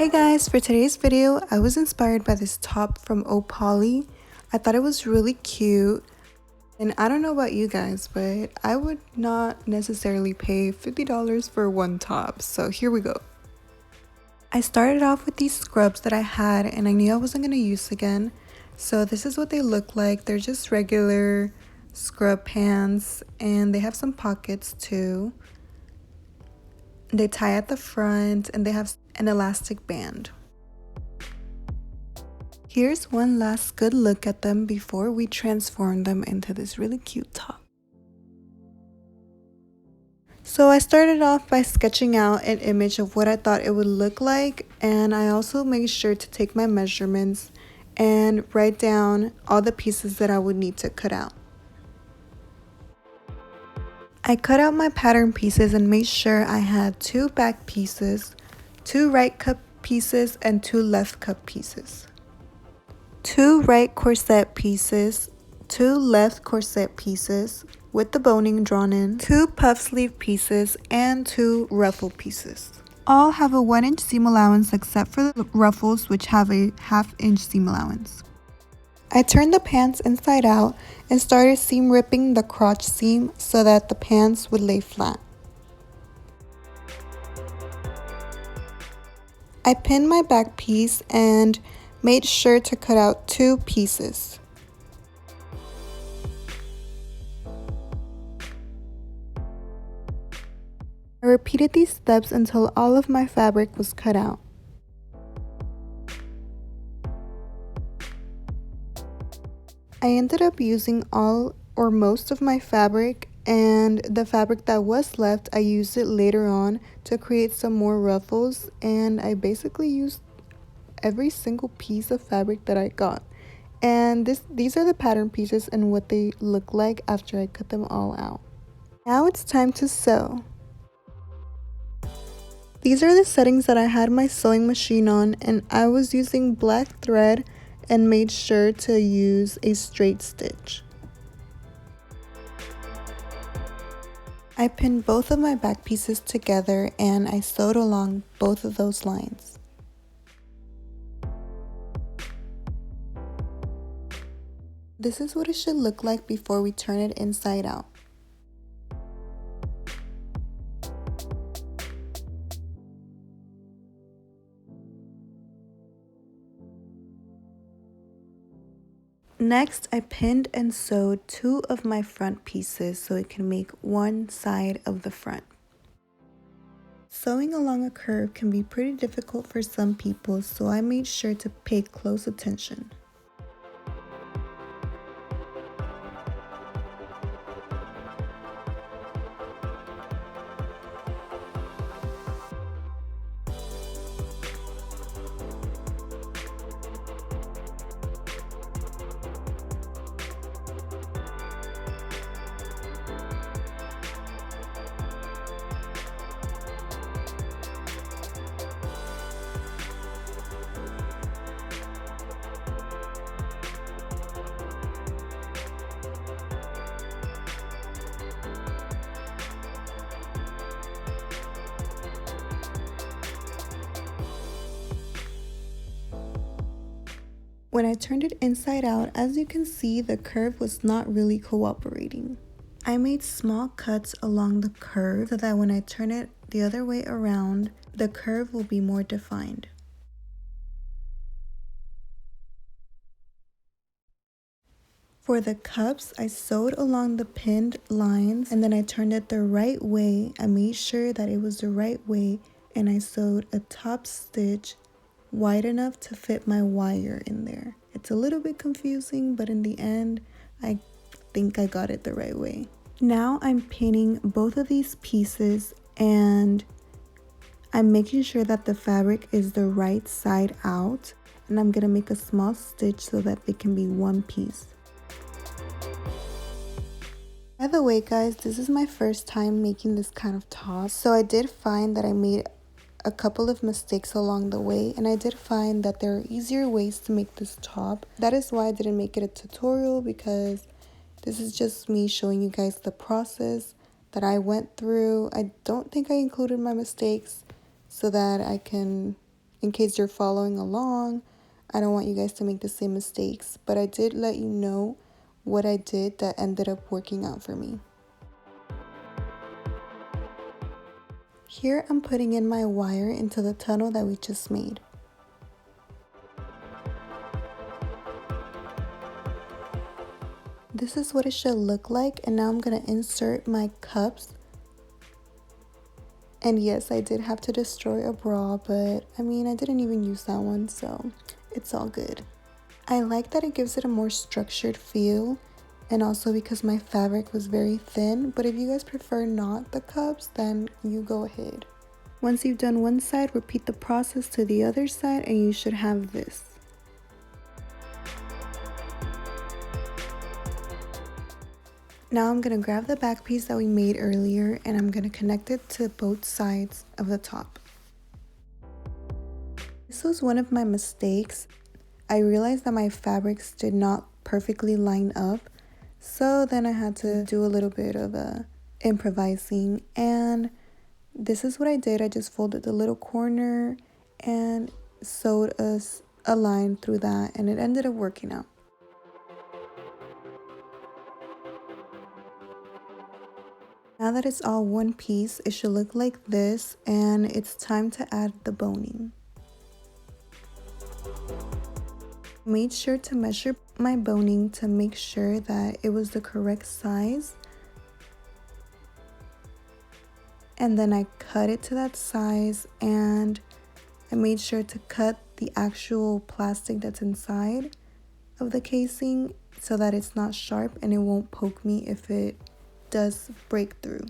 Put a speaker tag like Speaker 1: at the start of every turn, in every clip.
Speaker 1: Hey guys, for today's video, I was inspired by this top from OHPolly. I thought it was really cute, and I don't know about you guys, but I would not necessarily pay $50 for one top, so here we go. I started off with these scrubs that I had, and I knew I wasn't going to use again, so this is what they look like. They're just regular scrub pants, and they have some pockets too. They tie at the front, and they have an elastic band. Here's one last good look at them before we transform them into this really cute top. So I started off by sketching out an image of what I thought it would look like, and I also made sure to take my measurements and write down all the pieces that I would need to cut out. I cut out my pattern pieces and made sure I had 2 back pieces, 2 right cup pieces, and 2 left cup pieces. 2 right corset pieces, 2 left corset pieces with the boning drawn in, 2 puff sleeve pieces, and 2 ruffle pieces. All have a 1-inch seam allowance except for the ruffles, which have a 1/2-inch seam allowance. I turned the pants inside out and started seam ripping the crotch seam so that the pants would lay flat. I pinned my back piece and made sure to cut out 2 pieces. I repeated these steps until all of my fabric was cut out. I ended up using all or most of my fabric, and the fabric that was left I used it later on to create some more ruffles, and I basically used every single piece of fabric that I got. And these are the pattern pieces and what they look like after I cut them all out. Now it's time to sew. These are the settings that I had my sewing machine on, and I was using black thread and made sure to use a straight stitch. I pinned both of my back pieces together and I sewed along both of those lines. This is what it should look like before we turn it inside out. Next, I pinned and sewed 2 of my front pieces so it can make one side of the front. Sewing along a curve can be pretty difficult for some people, so I made sure to pay close attention. When I turned it inside out, as you can see, the curve was not really cooperating. I made small cuts along the curve so that when I turn it the other way around, the curve will be more defined. For the cups, I sewed along the pinned lines and then I turned it the right way. I made sure that it was the right way and I sewed a top stitch wide enough to fit my wire in there. It's a little bit confusing, but in the end, I think I got it the right way. Now I'm pinning both of these pieces and I'm making sure that the fabric is the right side out, and I'm gonna make a small stitch so that they can be one piece. By the way guys, this is my first time making this kind of top, so I did find that I made a couple of mistakes along the way, and I did find that there are easier ways to make this top. That is why I didn't make it a tutorial, because this is just me showing you guys the process that I went through. I don't think I included my mistakes so that I can in case you're following along. I don't want you guys to make the same mistakes, but I did let you know what I did that ended up working out for me. Here I'm putting in my wire into the tunnel that we just made. This is what it should look like, and now I'm going to insert my cups. And yes, I did have to destroy a bra, but I mean, I didn't even use that one, so it's all good. I like that it gives it a more structured feel, and also because my fabric was very thin, but if you guys prefer not the cups, then you go ahead. Once you've done one side, repeat the process to the other side, and you should have this. Now I'm going to grab the back piece that we made earlier, and I'm going to connect it to both sides of the top. This was one of my mistakes. I realized that my fabrics did not perfectly line up, so then I had to do a little bit of improvising, and this is what I did. I just folded the little corner and sewed a line through that, and it ended up working out. Now that it's all one piece, it should look like this, and it's time to add the boning. I made sure to measure my boning to make sure that it was the correct size. And then I cut it to that size, and I made sure to cut the actual plastic that's inside of the casing so that it's not sharp and it won't poke me if it does break through.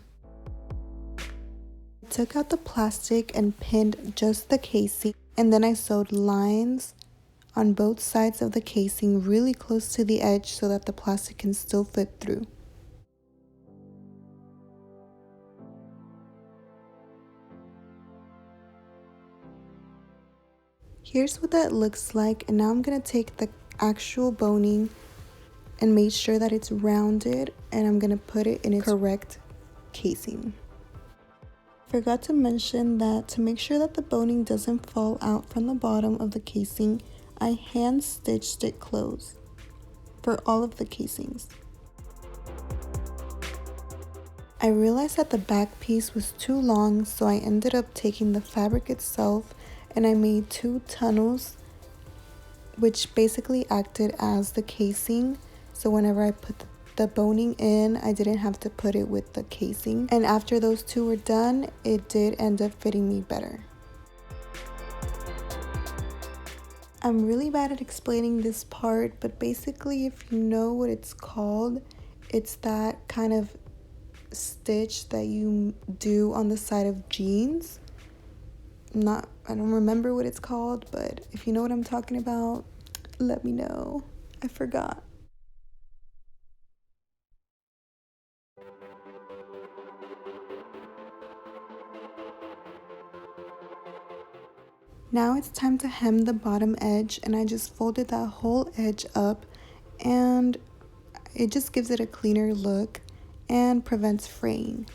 Speaker 1: I took out the plastic and pinned just the casing, and then I sewed lines on both sides of the casing really close to the edge so that the plastic can still fit through. Here's what that looks like, and now I'm going to take the actual boning and make sure that it's rounded, and I'm going to put it in its correct casing. Forgot to mention that to make sure that the boning doesn't fall out from the bottom of the casing, I hand stitched it closed for all of the casings. I realized that the back piece was too long, so I ended up taking the fabric itself and I made 2 tunnels, which basically acted as the casing. So whenever I put the boning in, I didn't have to put it with the casing. And after those 2 were done, it did end up fitting me better. I'm really bad at explaining this part, but basically if you know what it's called, it's that kind of stitch that you do on the side of jeans. I don't remember what it's called, but if you know what I'm talking about, let me know. I forgot. Now it's time to hem the bottom edge, and I just folded that whole edge up, and it just gives it a cleaner look and prevents fraying.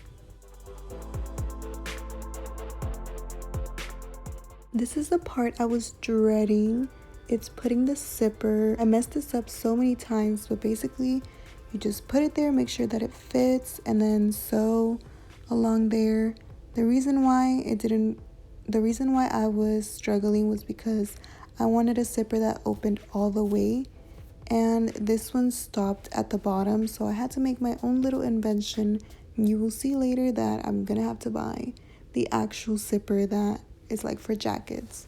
Speaker 1: This is the part I was dreading. It's putting the zipper. I messed this up so many times, but basically you just put it there, make sure that it fits, and then sew along there. The reason why I was struggling was because I wanted a zipper that opened all the way, and this one stopped at the bottom, so I had to make my own little invention. You will see later that I'm gonna have to buy the actual zipper that is like for jackets.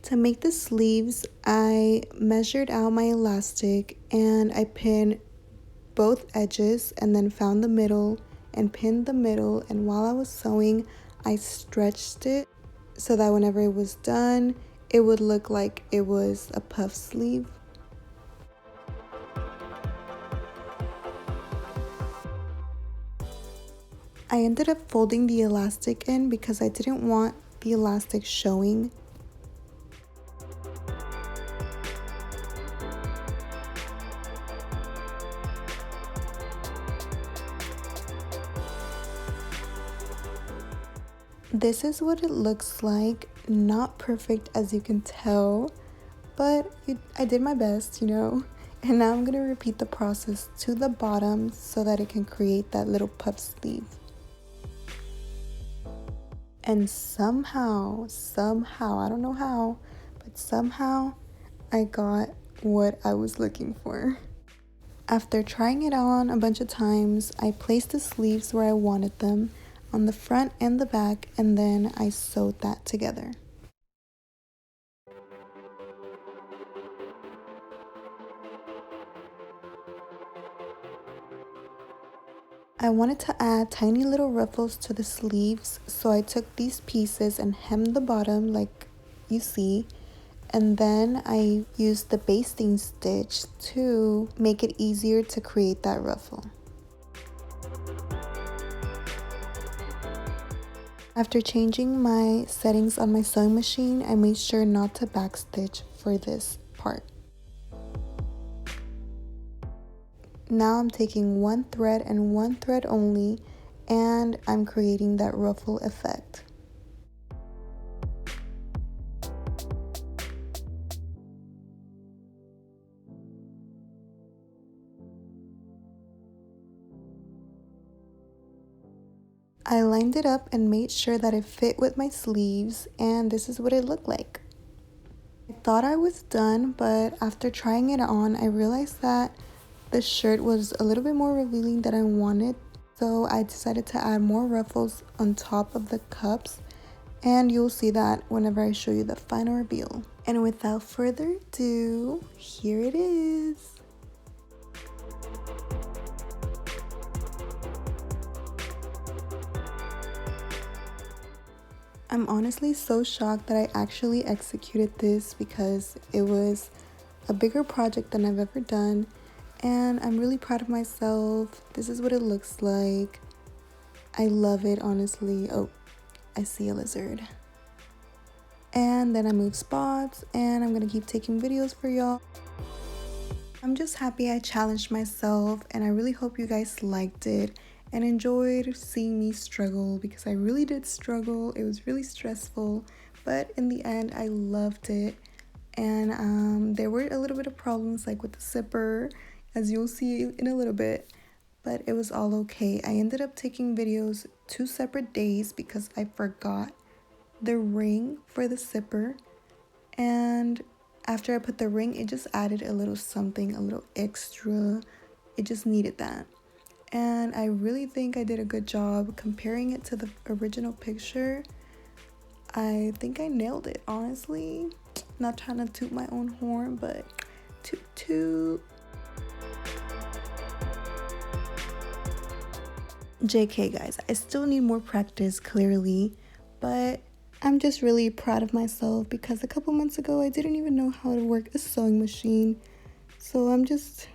Speaker 1: To make the sleeves, I measured out my elastic and I pinned both edges and then found the middle and pinned the middle, and while I was sewing, I stretched it so that whenever it was done, it would look like it was a puff sleeve. I ended up folding the elastic in because I didn't want the elastic showing. This is what it looks like. Not perfect as you can tell, but I did my best, you know. And now I'm gonna repeat the process to the bottom so that it can create that little puff sleeve. And somehow, I don't know how, but somehow I got what I was looking for. After trying it on a bunch of times, I placed the sleeves where I wanted them, on the front and the back, and then I sewed that together. I wanted to add tiny little ruffles to the sleeves, so I took these pieces and hemmed the bottom like you see, and then I used the basting stitch to make it easier to create that ruffle. After changing my settings on my sewing machine, I made sure not to backstitch for this part. Now I'm taking one thread and one thread only, and I'm creating that ruffle effect. I lined it up and made sure that it fit with my sleeves, and this is what it looked like. I thought I was done, but after trying it on, I realized that the shirt was a little bit more revealing than I wanted, so I decided to add more ruffles on top of the cups, and you'll see that whenever I show you the final reveal. And without further ado, here it is. I'm honestly so shocked that I actually executed this because it was a bigger project than I've ever done, and I'm really proud of myself. This is what it looks like. I love it, honestly. Oh, I see a lizard. And then I moved spots, and I'm gonna keep taking videos for y'all. I'm just happy I challenged myself, and I really hope you guys liked it and enjoyed seeing me struggle, because I really did struggle. It was really stressful, but in the end I loved it. And there were a little bit of problems, like with the zipper, as you'll see in a little bit, but it was all okay. I ended up taking videos 2 separate days because I forgot the ring for the zipper, and after I put the ring, it just added a little something, a little extra. It just needed that. And I really think I did a good job. Comparing it to the original picture, I think I nailed it, honestly. Not trying to toot my own horn, but toot toot. JK guys, I still need more practice, clearly, but I'm just really proud of myself because a couple months ago I didn't even know how to work a sewing machine. So I'm just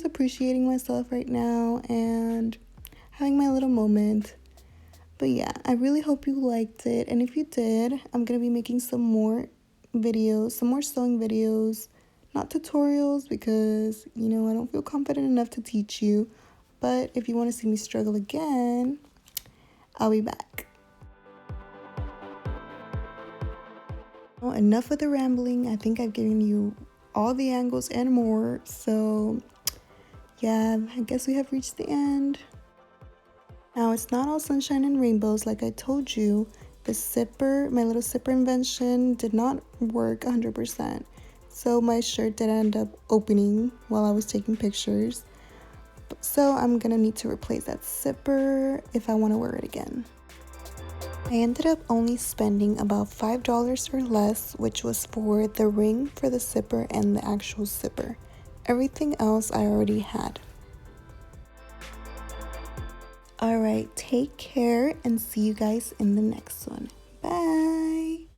Speaker 1: appreciating myself right now and having my little moment. But yeah, I really hope you liked it, and if you did, I'm gonna be making some more videos, some more sewing videos, not tutorials, because you know I don't feel confident enough to teach you. But if you want to see me struggle again, I'll be back. Well, enough with the rambling. I think I've given you all the angles and more, so yeah, I guess we have reached the end. Now, it's not all sunshine and rainbows. Like I told you, the zipper, my little zipper invention, did not work 100%. So my shirt did end up opening while I was taking pictures. So I'm gonna need to replace that zipper if I want to wear it again. I ended up only spending about $5 or less, which was for the ring for the zipper and the actual zipper. Everything else I already had. Alright, take care and see you guys in the next one.